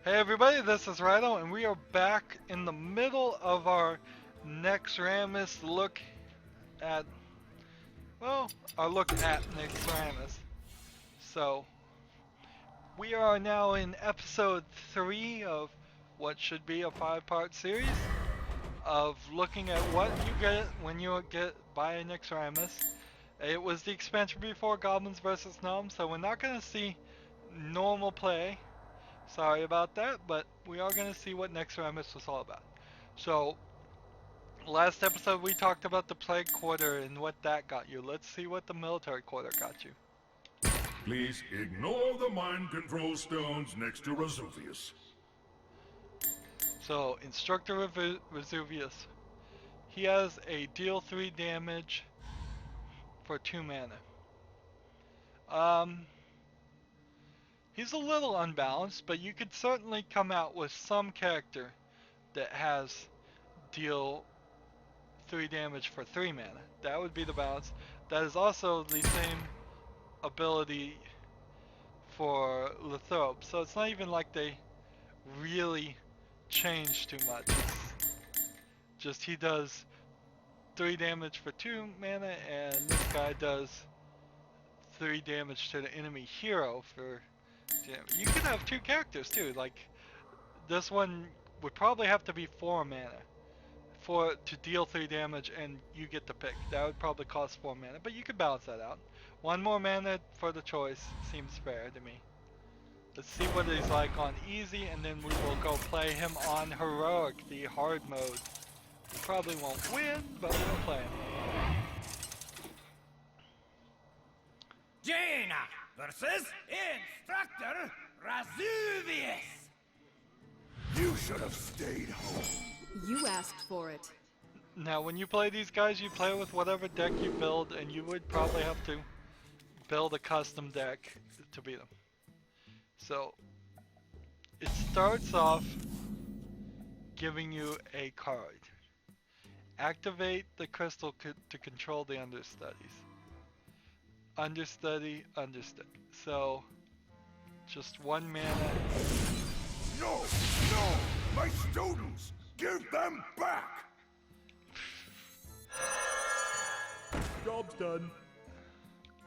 Hey everybody, this is Rydo, and we are back in the middle of our Naxxramas look at, well, our look at Naxxramas. So, we are now in episode 3 of what should be a 5-part series of looking at what you get when you buy a Naxxramas. It was the expansion before Goblins vs. Gnomes, so we're not going to see normal play. Sorry about that, but we are going to see what Naxxramas was all about. So, last episode we talked about the Plague Quarter and what that got you. Let's see what the Military Quarter got you. Please ignore the mind control stones next to Vesuvius. So, Instructor Vesuvius. He has a deal 3 damage for 2 mana. He's a little unbalanced, but you could certainly come out with some character that has deal 3 damage for 3 mana. That would be the balance. That is also the same ability for Lathrop. So it's not even like they really change too much. It's just he does 3 damage for 2 mana, and this guy does 3 damage to the enemy hero for damage. You could have 2 characters too. Like this one would probably have to be 4 mana to deal 3 damage, and you get to pick. That would probably cost 4 mana, but you could balance that out. 1 more mana for the choice seems fair to me. Let's see what he's like on easy, and then we will go play him on heroic, the hard mode. We probably won't win, but we'll play him. Jaina versus Instructor Vesuvius. You should have stayed home. You asked for it. Now, when you play these guys, you play with whatever deck you build, and you would probably have to build a custom deck to beat them. So, it starts off giving you a card. Activate the crystal to control the understudies. Understudy. So, just 1 mana. No! My students! Give them back! Job's done.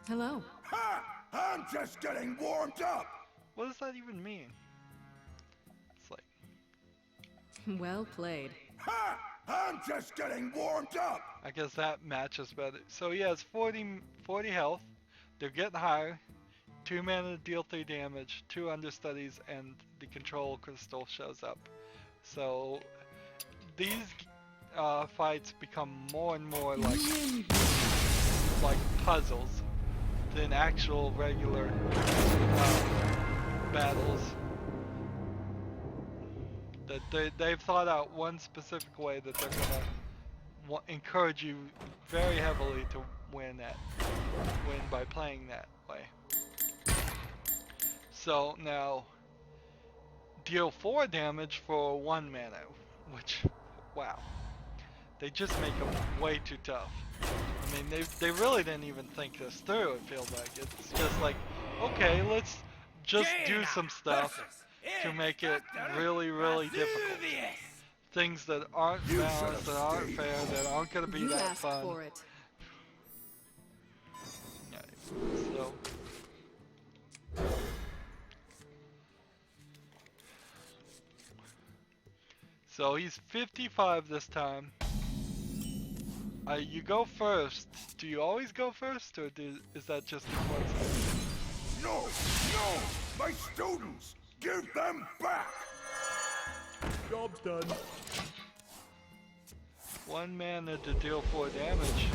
Hello. Ha! I'm just getting warmed up! What does that even mean? It's like, Well played. Ha! I'm just getting warmed up! I guess that matches better. So he has 40 health. They're getting higher. 2 mana to deal 3 damage. 2 understudies, and the control crystal shows up. So these fights become more and more like puzzles than actual regular battles. That they've thought out one specific way that they're gonna encourage you very heavily to win by playing that way. So now, deal 4 damage for 1 mana, which, wow, they just make them way too tough. I mean, they really didn't even think this through. It feels like it's just like, okay, let's just do some stuff to make it really, really difficult. Things that aren't balanced, that aren't fair, that aren't going to be You that asked fun. for it. So, so he's 55 this time. You go first. Do you always go first, or is that just once? No! My students! Give them back! Job's done. 1 mana to deal 4 damage.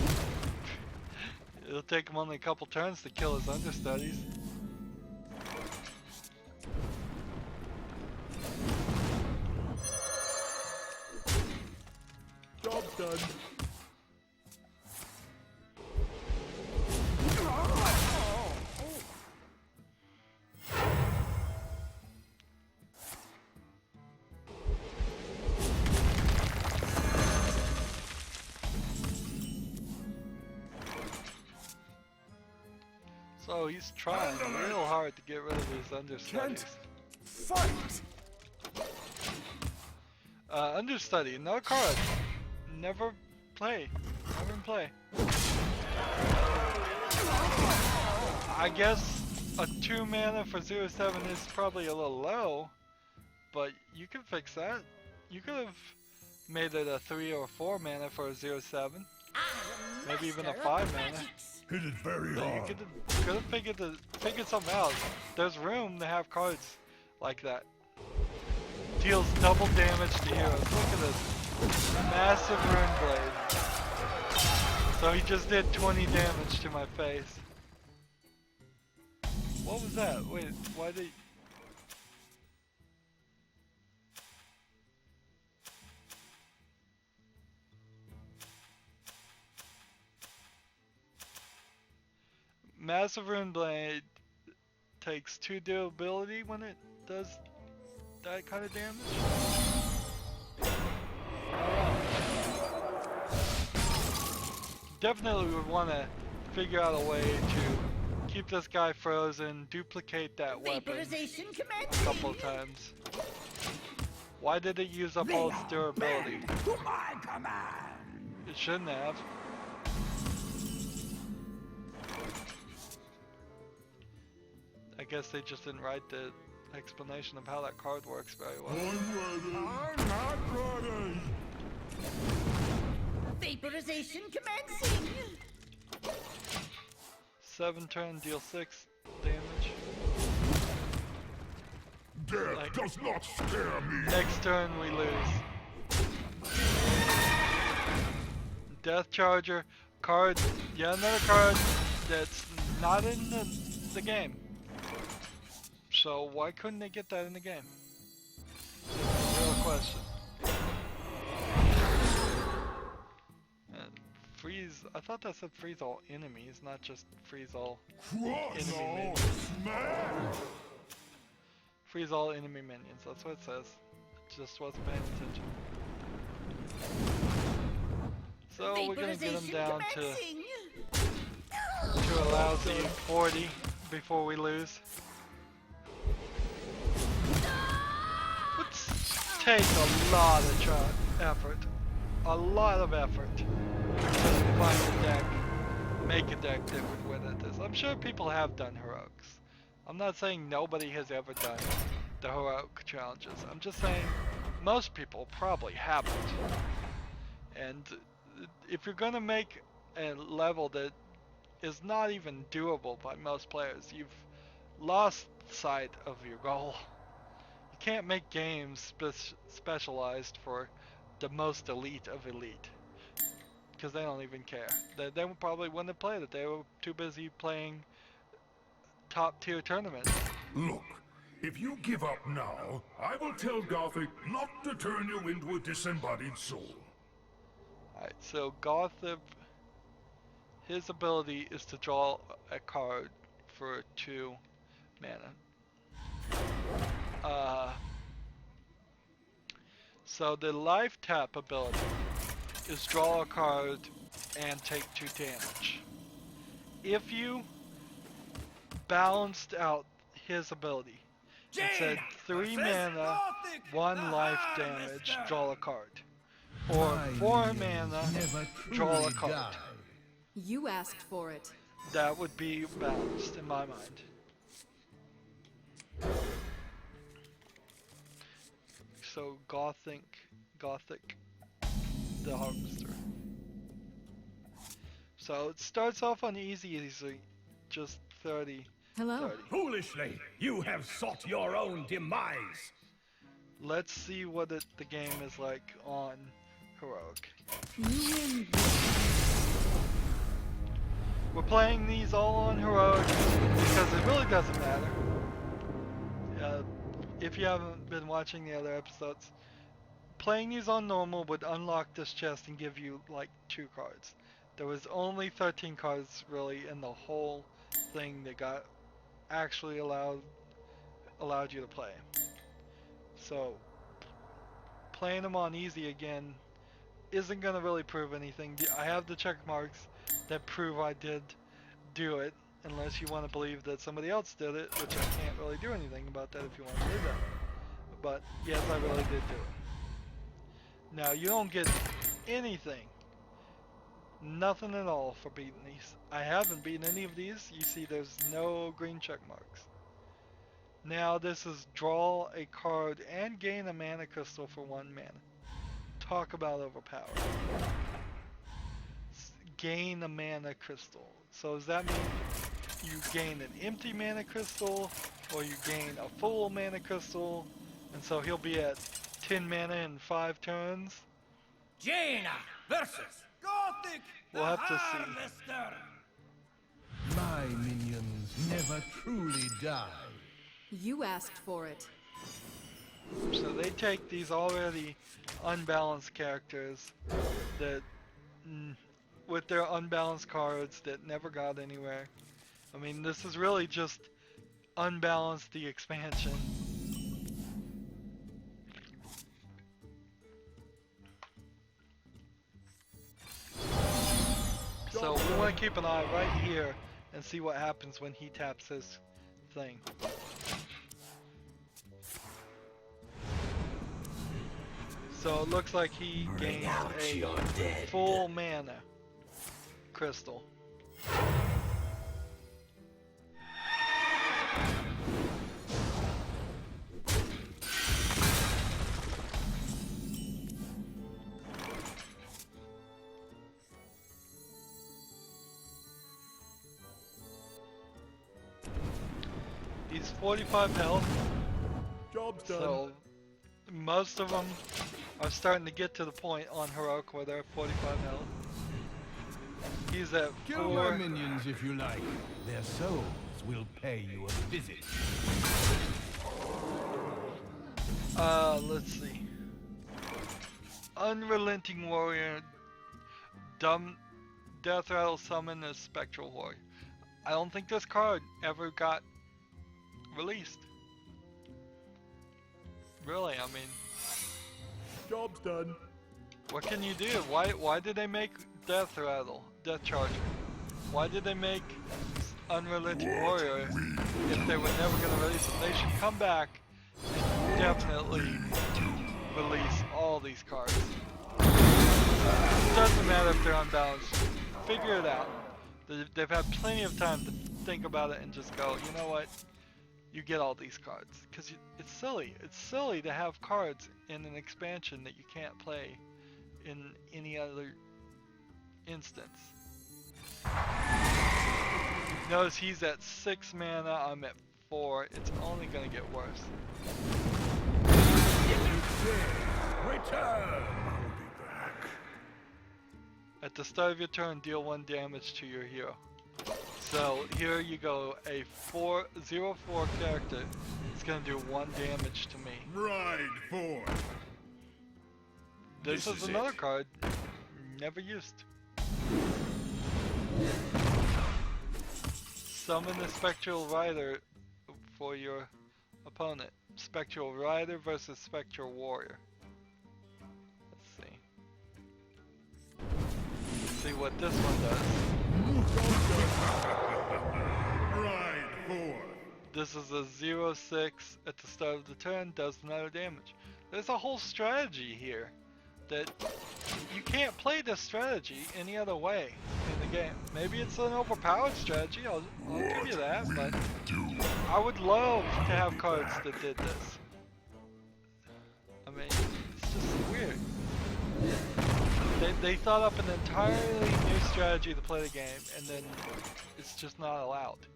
It'll take him only a couple turns to kill his understudies. Job's done. So he's trying real hard to get rid of his understudies. Fight! Understudy, no card. Never play. Never play. I guess a 2 mana for 0/7 is probably a little low, but you can fix that. You could have made it a 3 or 4 mana for a 0/7. Maybe even a 5 mana. Hit it very You hard. could have figured something out. There's room to have cards like that. Deals double damage to heroes. Look at this. Massive rune blade. So he just did 20 damage to my face. What was that? Wait, why did... Massive Rune Blade takes 2 durability when it does that kind of damage? Alright. Definitely would want to figure out a way to keep this guy frozen, duplicate that weapon a couple of times. Why did it use up all its durability? To my command. It shouldn't have. I guess they just didn't write the explanation of how that card works very well. I'm not ready. Vaporization commencing. 7 turn, deal 6 damage. Death does not scare me. Next turn we lose. Death Charger, card, yet another card that's not in the game. So why couldn't they get that in the game? Real question. Freeze, I thought that said freeze all enemies, not just freeze all Cross enemy all minions. smash. Freeze all enemy minions, that's what it says. Just wasn't paying attention. So we're gonna get him down to a lousy 40 before we lose. Would take a lot of effort. A lot of effort to find a deck, make a deck that would win at this. I'm sure people have done heroics. I'm not saying nobody has ever done the heroic challenges. I'm just saying most people probably haven't. And if you're gonna make a level that is not even doable by most players, you've lost sight of your goal. You can't make games specialized for the most elite of elite, because they don't even care. They probably wouldn't have played it. They were too busy playing top tier tournaments. Look, if you give up now, I will tell Gothic not to turn you into a disembodied soul. Alright, so Gothic, his ability is to draw a card for 2 mana. So the life tap ability is draw a card and take 2 damage. If you balanced out his ability and said 3 mana, 1 life damage, draw a card. Or 4 mana, draw a card. You asked for it. That would be balanced in my mind. So Gothic, the Harvester. So it starts off on easy, just 30. Hello. 30. Foolishly, you have sought your own demise. Let's see what the game is like on heroic. You win. We're playing these all on heroic because it really doesn't matter. If you haven't been watching the other episodes, playing these on normal would unlock this chest and give you like 2 cards. There was only 13 cards really in the whole thing that got actually allowed you to play. So playing them on easy again isn't gonna really prove anything. I have the check marks that prove I did do it, unless you want to believe that somebody else did it, which I can't really do anything about that if you want to do that. but yes, I really did do it. Now, you don't get anything. Nothing at all for beating these. I haven't beaten any of these. You see there's no green check marks. Now this is draw a card and gain a mana crystal for 1 mana. Talk about overpowered. Gain a mana crystal. So does that mean you gain an empty mana crystal or you gain a full mana crystal? And so he'll be at 10 mana in 5 turns? Jaina versus Gothic We'll have to see. Harvester. My minions never truly die. You asked for it. So they take these already unbalanced characters that, with their unbalanced cards that never got anywhere. I mean, this is really just unbalanced the expansion. So we want to keep an eye right here and see what happens when he taps his thing. So it looks like he gains a full mana crystal. He's 45 health. Job's done. So most of them are starting to get to the point on heroic where they're 45 health. He's at Kill 4. my minions if you like. Their souls will pay you a visit. Let's see. Unrelenting warrior. Death rattle summon a spectral warrior. I don't think this card ever got released. Really, I mean, Job's done. what can you do? Why did they make Death Charger? Why did they make Unrelenting Warrior if they were never going to release it? They should come back and definitely release all these cards. It doesn't matter if they're unbalanced. Figure it out. They've had plenty of time to think about it and just go, you know what? You get all these cards. Because it's silly. It's silly to have cards in an expansion that you can't play in any other instance. Notice he's at 6 mana, I'm at 4. It's only going to get worse. Return. At the start of your turn, deal 1 damage to your hero. So here you go, a 0/4 character is going to do 1 damage to me. Ride forth. This is is another it. card never used. Summon the Spectral Rider for your opponent. Spectral Rider versus Spectral Warrior. Let's see. Let's see what this one does. Ride forth. This is a 0/6 at the start of the turn, does another damage. There's a whole strategy here that you can't play this strategy any other way in the game. Maybe it's an overpowered strategy, I'll give you that, but I would love to have cards that did this. I mean, it's just weird. They thought up an entirely new strategy to play the game, and then it's just not allowed.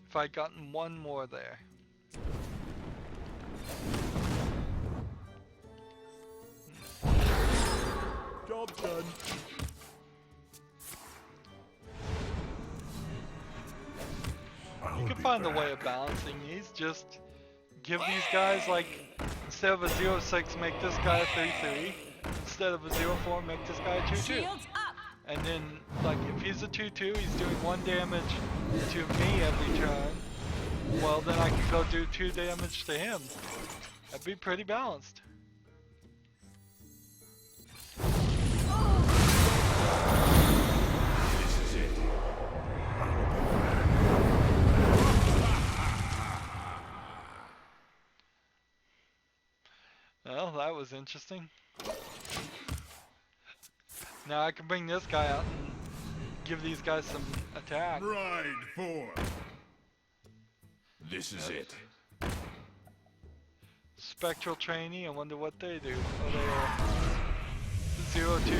If I'd gotten 1 more there. Job's done. You can find a way of balancing these. Just give these guys, like, instead of a 0/6, make this guy a 3/3. Instead of a 0/4, make this guy a 2/2. And then, like, if he's a 2/2, he's doing 1 damage to me every turn. Well, then I can go do 2 damage to him. That'd be pretty balanced. was interesting. Now I can bring this guy out and give these guys some attack. Ride forth. This is it. Spectral trainee, I wonder what they do. Oh, they are 022.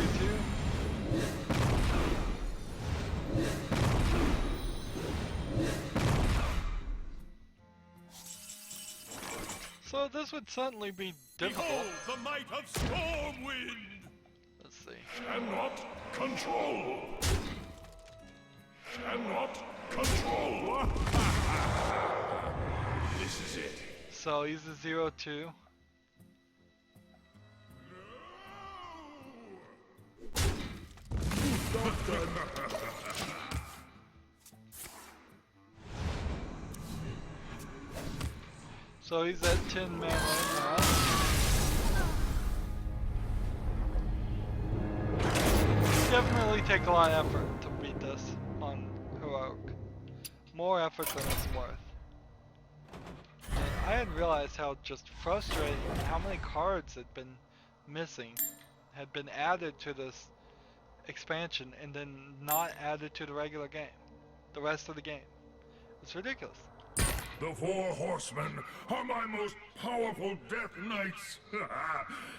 So this would certainly be difficult. Behold the might of Stormwind. Let's see. Cannot control. Cannot control. This is it. So he's a 0-2. So he's at 10 mana now. Definitely take a lot of effort to beat this on heroic. More effort than it's worth. And I hadn't realized how just frustrating how many cards had been missing, had been added to this expansion and then not added to the regular game, the rest of the game. It's ridiculous. The Four Horsemen are my most powerful Death Knights.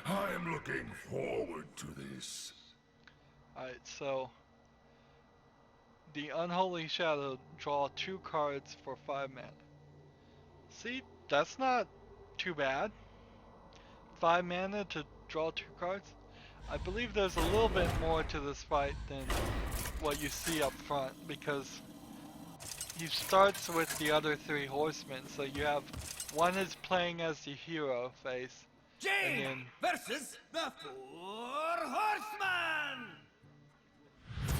I am looking forward to this. Alright, so the Unholy Shadow, draw 2 cards for 5 mana. See, that's not too bad. 5 mana to draw 2 cards. I believe there's a little bit more to this fight than what you see up front, because he starts with the other 3 horsemen, so you have one is playing as the hero face, and then versus the 4 Horsemen!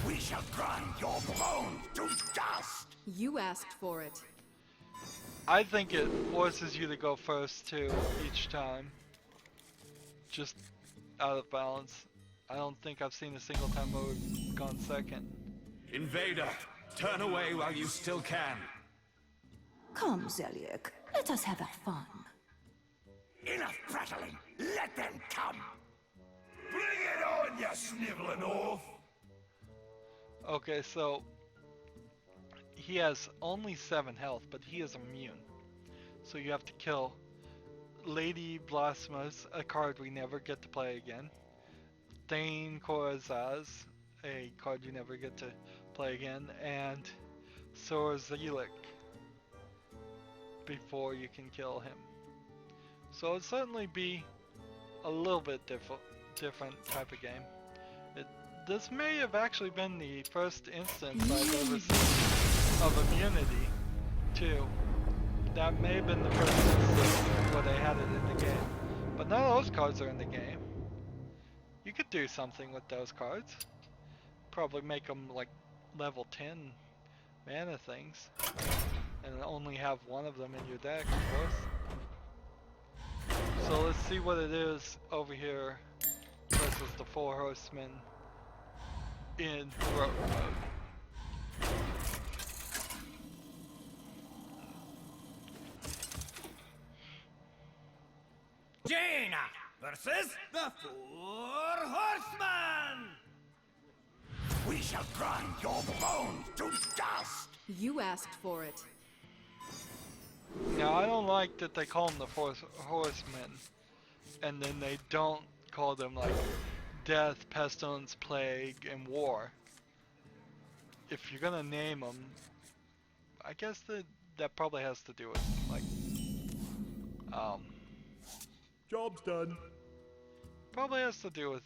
We shall grind your bones to dust! You asked for it. I think it forces you to go first too each time, just out of balance. I don't think I've seen a single time where we've gone second. Invader, turn away while you still can. Come, Zeliek, let us have our fun. Enough prattling, let them come! Bring it on, you sniveling oaf! Okay, so he has only 7 health, but he is immune. So you have to kill Lady Blasphemous, a card we never get to play again. Thane Korazaz, a card you never get to play again, and Sorzelik before you can kill him. So it'd certainly be a little bit different type of game. This may have actually been the first instance I've ever seen of immunity, too. That may have been the first instance where they had it in the game. But none of those cards are in the game. You could do something with those cards. Probably make them like level 10 mana things. And only have one of them in your deck, of course. So let's see what it is over here versus the 4 Horsemen in heroic mode. Jaina versus the 4 Horsemen! We shall grind your bones to dust! You asked for it. Now I don't like that they call them the 4 Horsemen, and then they don't call them like Death, Pestilence, Plague, and War. If you're gonna name them, I guess that probably has to do with like, Job's done. probably has to do with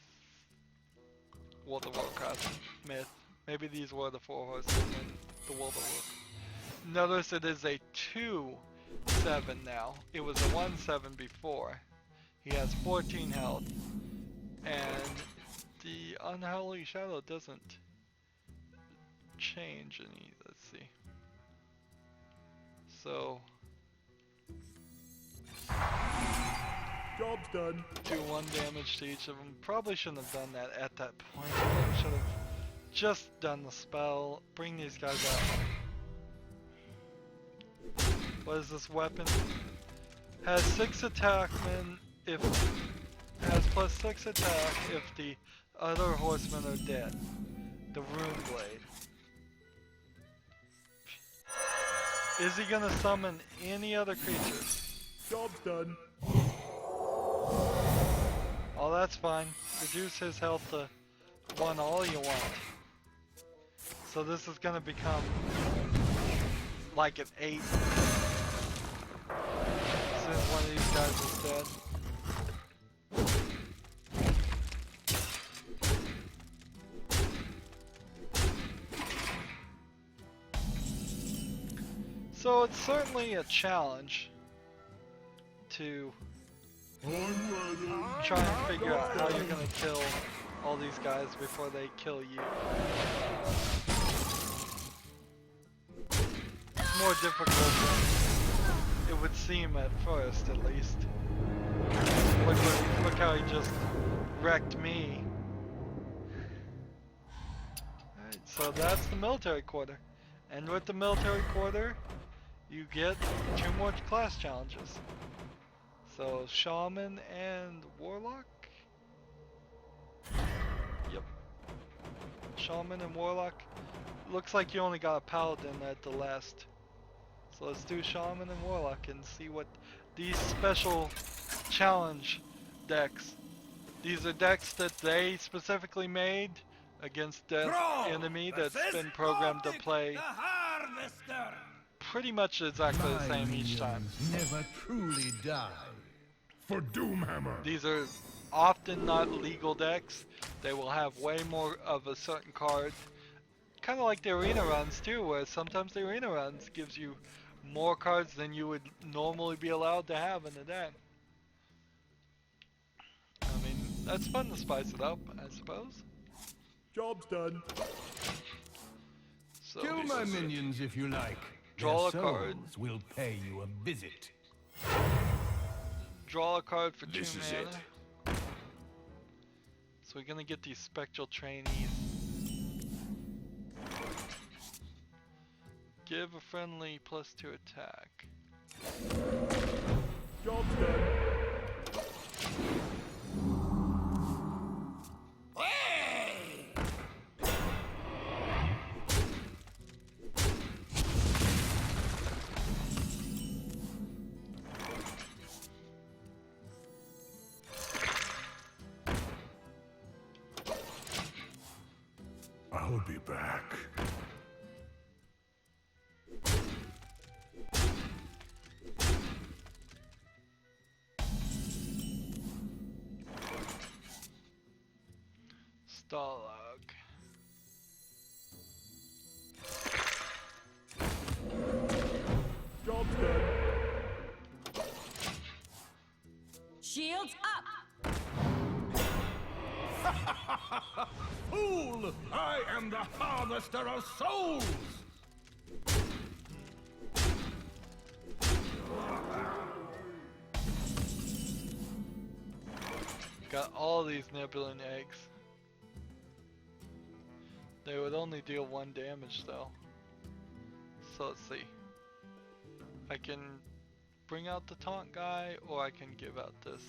World of Warcraft myth. Maybe these were the 4 Horsemen in the World of Warcraft. Notice it is a 2/7 now. It was a 1/7 before. He has 14 health, and the Unholy Shadow doesn't change any. Let's see. So Job's done. do 1 damage to each of them. Probably shouldn't have done that at that point. Probably should have just done the spell. Bring these guys out. What is this weapon? Has 6 attackmen if plus 6 attack if the other horsemen are dead. The Rune Blade. Is he gonna summon any other creatures? Job's done. Oh, that's fine. Reduce his health to 1 all you want. So this is gonna become like an 8. Since one of these guys is dead. So it's certainly a challenge to try and figure out how you're gonna kill all these guys before they kill you. It's more difficult than it would seem at first, at least. Look how he just wrecked me. Alright, so that's the military quarter. And with the military quarter, you get 2 more class challenges. So, Shaman and Warlock? Yep. Shaman and Warlock. Looks like you only got a Paladin at the last. So let's do Shaman and Warlock and see what these special challenge decks. These are decks that they specifically made against the enemy that's been programmed to play pretty much exactly the same each time. Never truly die. For Doomhammer. These are often not legal decks. They will have way more of a certain card. Kind of like the arena runs too, where sometimes the arena runs gives you more cards than you would normally be allowed to have in a deck. I mean, that's fun to spice it up, I suppose. Job's done. So, Kill my minions if you like. Draw Their a card. souls will pay you a visit. draw a card for 2 This is mana. it. So we're gonna get these spectral trainees. Give a friendly +2 attack. Job's done. I'll be back. Stalag. Job's done. Shields up! Fool! I am the harvester of souls! Got all these Nebulin eggs. They would only deal 1 damage though. So let's see. I can bring out the taunt guy, or I can give out this.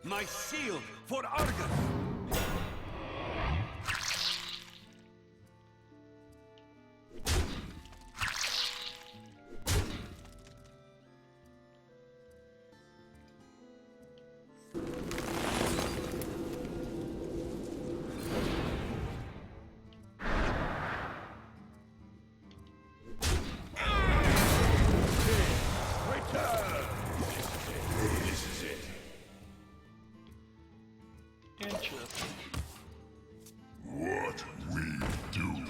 My shield for Argus! Interesting. What we do.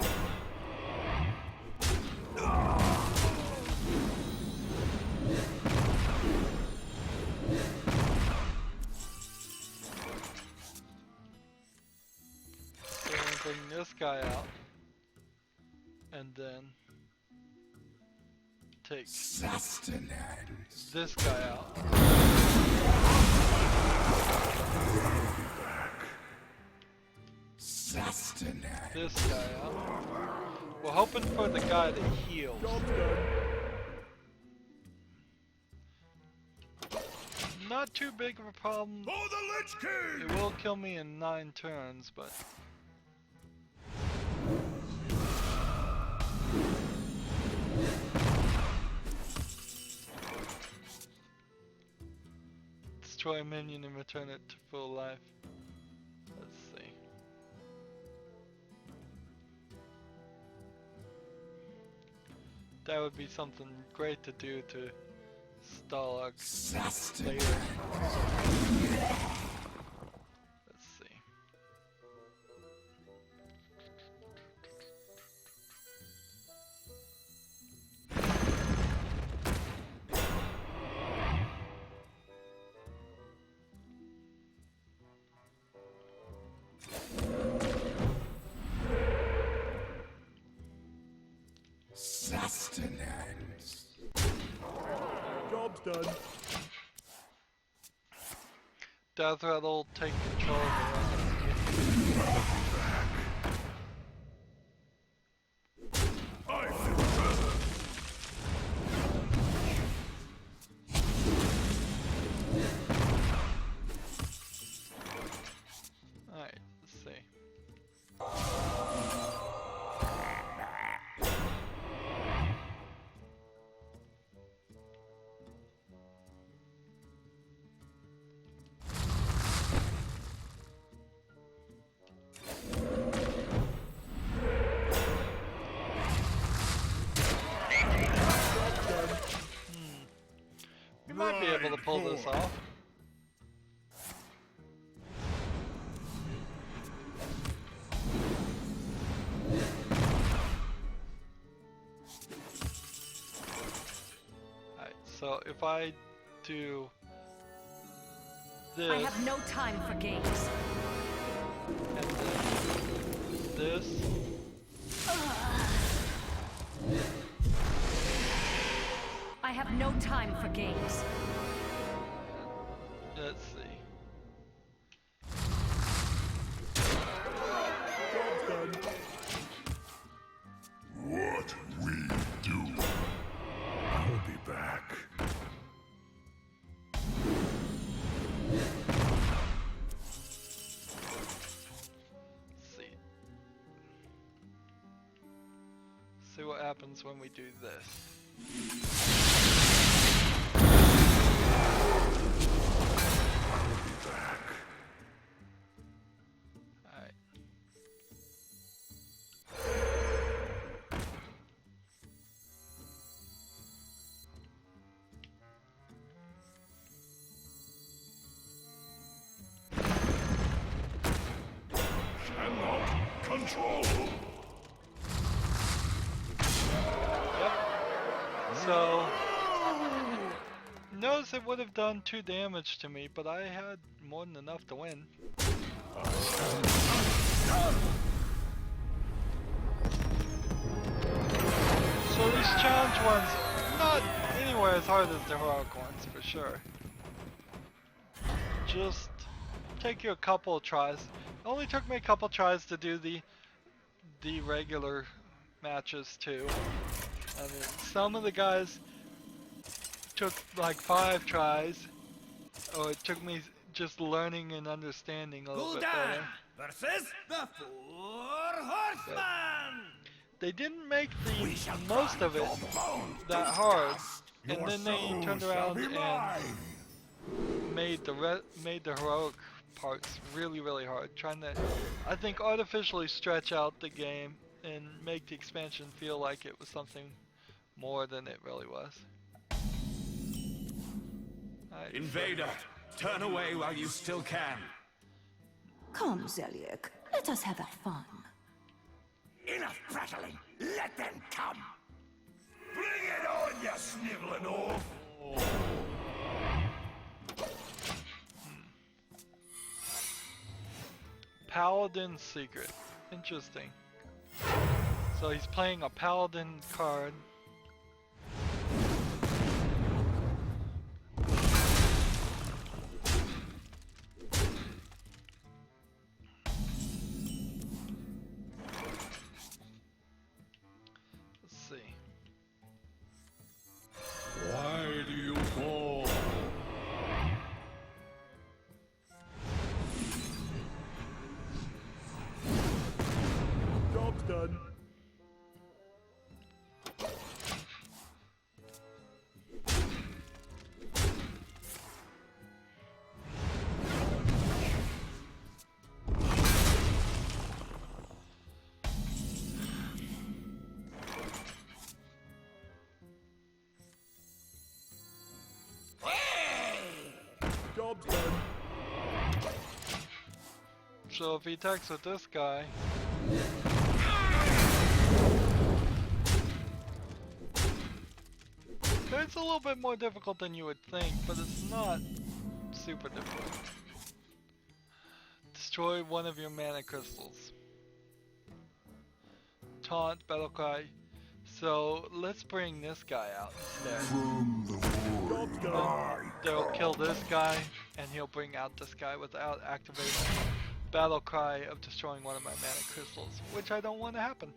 So I'm gonna bring this guy out. And then take Sustenance. this guy out. Sustenance. This guy out. We're hoping for the guy that heals. Job's done. not too big of a problem. For the Lich King! It will kill me in 9 turns, but... Destroy a minion and return it to full life. Let's see. That would be something great to do to stall our player. Let's see. Sustenance. Job's done. Death Rattle take control of the rest. Alright, let's see. We might be able to pull this off. Alright, so if I do this, I have no time for games. and then this, I have no time for games. let's see. Job's done. What we do. I'll be back. Let's see. See what happens when we do this. I'll be back. Alright. Cannot control. Yep. So, knows it would have done 2 damage to me, but I had more than enough to win. So these challenge ones, not anywhere as hard as the heroic ones, for sure. Just take you a couple of tries. It only took me a couple tries to do the regular matches too. I mean, some of the guys took like 5 tries, or it took me just learning and understanding a little bit better. versus the 4 Horsemen! They didn't make We the shall most of it grind your bones to that hard, dust. and Your then they soul turned shall around be and mine. made the heroic parts really hard, trying to, I think, artificially stretch out the game and make the expansion feel like it was something more than it really was. Alright, Invader, turn away while you still can. Come, Zeliek. Let us have our fun. Enough prattling. Let them come. Bring it on, you sniveling oaf. Paladin Secret. Interesting. So he's playing a Paladin card. Let's see. Why do you call? done. Job's done. So if he attacks with this guy, it's a little bit more difficult than you would think, but it's not super difficult. Destroy one of your mana crystals. Taunt, battle cry. So let's bring this guy out instead. Job's done. They'll kill this guy, and he'll bring out this guy without activating battle cry of destroying one of my mana crystals, which I don't want to happen.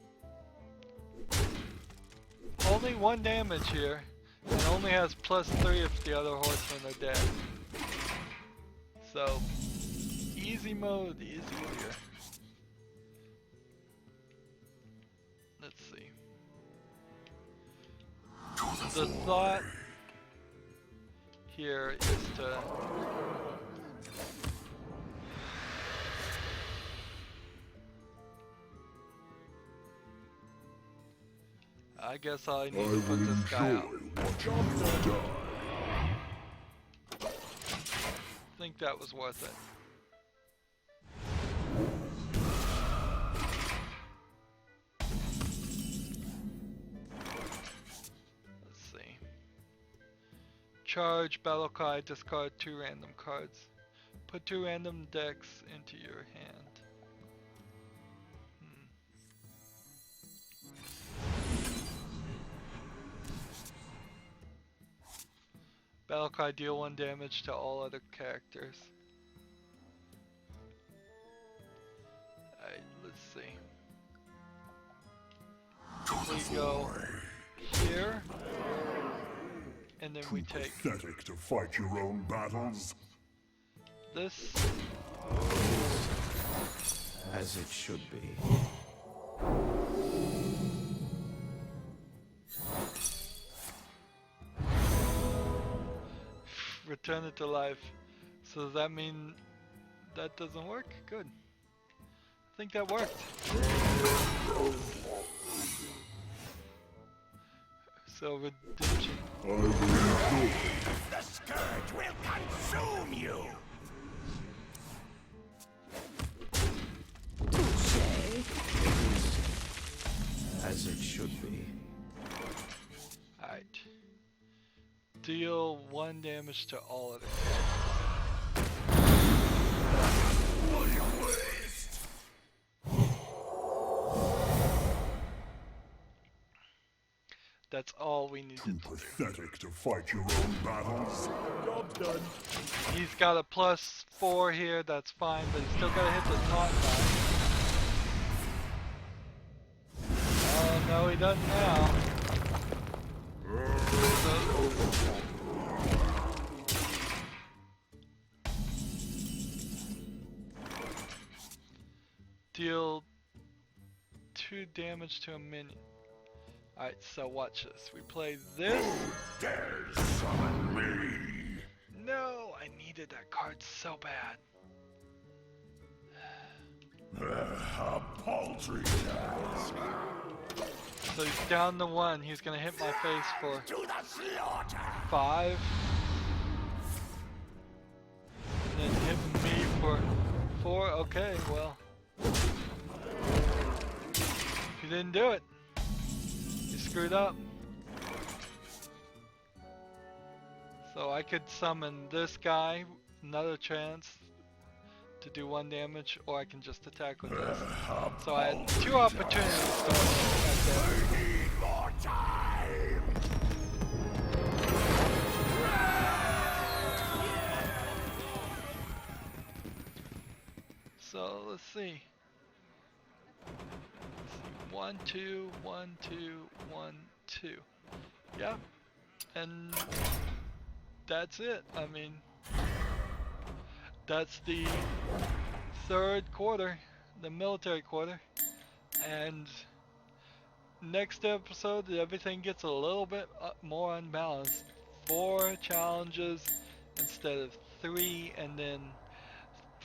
Only 1 damage here, and only has +3 if the other horsemen are dead. So, easy mode is easier. Let's see. The thought here is to I guess I need to put this guy out. I think that was worth it. Let's see. Charge, battle cry, discard 2 random cards. Put 2 random decks into your hand. Battle cry, deal 1 damage to all other characters. Alright, let's see. We go here, and then we take Pathetic to fight your own battles. this. As it should be. Return it to life. So does that mean that doesn't work? Good. I think that worked. So redemption. The scourge will consume you! As it should be. Alright. Deal 1 damage to all of it. What a waste! That's all we needed to do. Pathetic to fight your own battles. Job's done. He's got a +4 here, that's fine, but he's still gotta hit the taunt guy. Oh no, he doesn't now. Deal 2 damage to a minion. Alright, so watch this. We play this. Dare summon me. No, I needed that card so bad. A paltry task. So he's down to 1. He's gonna hit my face for To the slaughter! 5. And then hit me for 4. Okay, well. He didn't do it. He screwed up. So I could summon this guy, another chance to do 1 damage, or I can just attack with this. So I had 2 opportunities to attack that. Need more time! So let's see. 1, 2, 1, 2, 1, 2. Yeah. And that's it. I mean, that's the 3rd quarter, the military quarter. And next episode, everything gets a little bit more unbalanced. 4 challenges instead of 3, and then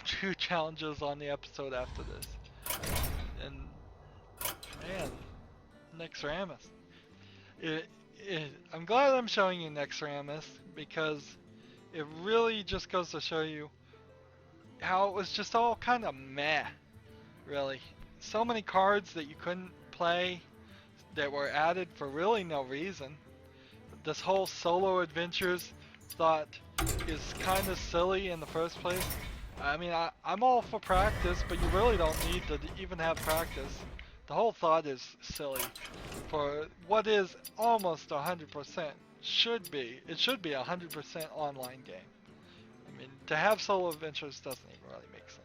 2 challenges on the episode after this. And man, Naxxramas. I'm glad I'm showing you Naxxramas because it really just goes to show you how it was just all kind of meh, really. So many cards that you couldn't play that were added for really no reason. This whole solo adventures thought is kind of silly in the first place. I mean, I'm all for practice, but you really don't need to even have practice. The whole thought is silly. For what is almost 100%, it should be a 100% online game. I mean, to have solo adventures doesn't even really make sense.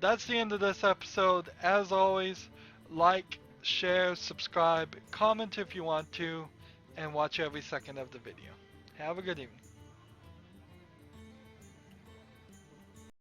That's the end of this episode. As always, like, share, subscribe, comment if you want to, and watch every second of the video. Have a good evening.